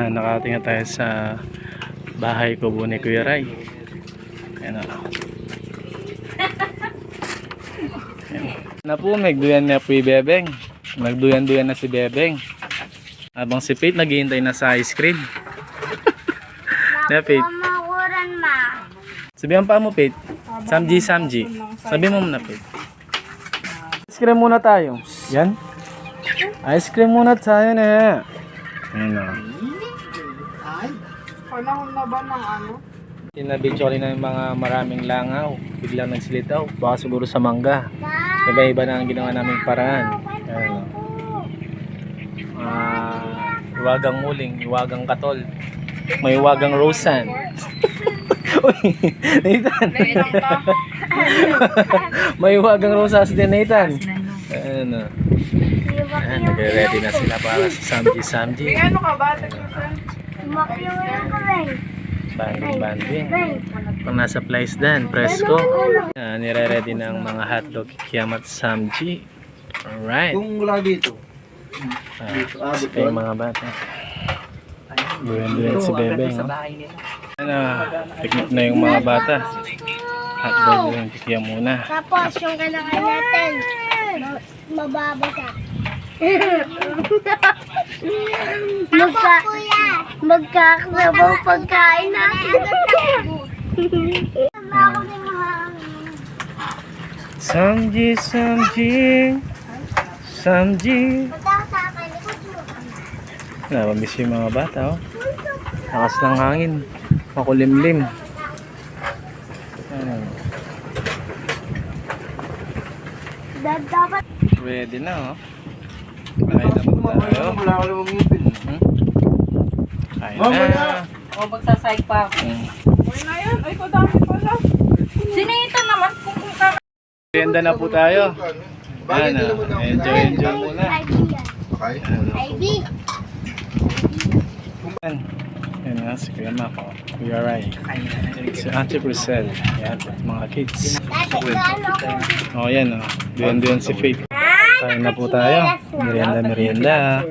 Yan, nakating na tayo sa bahay ko ni Kuya Ray. Ayan na. Na po, nagduyan na po yung Bebeng. Nagduyan-duyan na si Bebeng. Habang si Pete naghihintay na sa ice cream. Na Pete. Sabihan pa mo Pete. Samji. Sabi mo muna Pete. Ice cream muna tayo. Yan. Ice cream muna tayo na. Ayan na. Panahon na ba ng ano? Tinabitsyo na yung mga maraming langaw. Biglang nagsilitaw. Baka siguro sa mangga. Iba-iba na ang ginawa naming paraan. Ayan. Iwagang muling, iwagang katol. May iwagang rosan. Uy, Nathan. May iwagang rosas din, Nathan. Ayan. Ayan, nag-ready na sila para sa Samji. May ano ka ba? Banding. Pang nasa place din, presko. Nire-ready ng mga hotdog kiamat Samji. Alright. Kung wala dito. Ito yung mga bata. Duyan si Bebe, no? Picnic na yung mga bata. Hotdog yung kikiyam muna. Tapos yung kailangan natin, mababasa. Magkakasabaw pagkain natin. Samji. Napamiss yung mga bata, oh. Lakas ng hangin. Makulimlim. Dapat Ready na, oh. Kain na po tayo. Wala ka lang ngipin. Kain na. O magsasayag pa ako. Uy na yan. Ay, kadami pala. Sinita naman kung ka. Ganda na po tayo. Ayan na. Enjoy muna. Okay. IB. Ayan na, si Kuya Mako. Kuya Ray. Si Auntie Priscel. Ayan, mga kids. Oh, yan, oh. Duyan si Faith. Kain na po tayo. Merienda.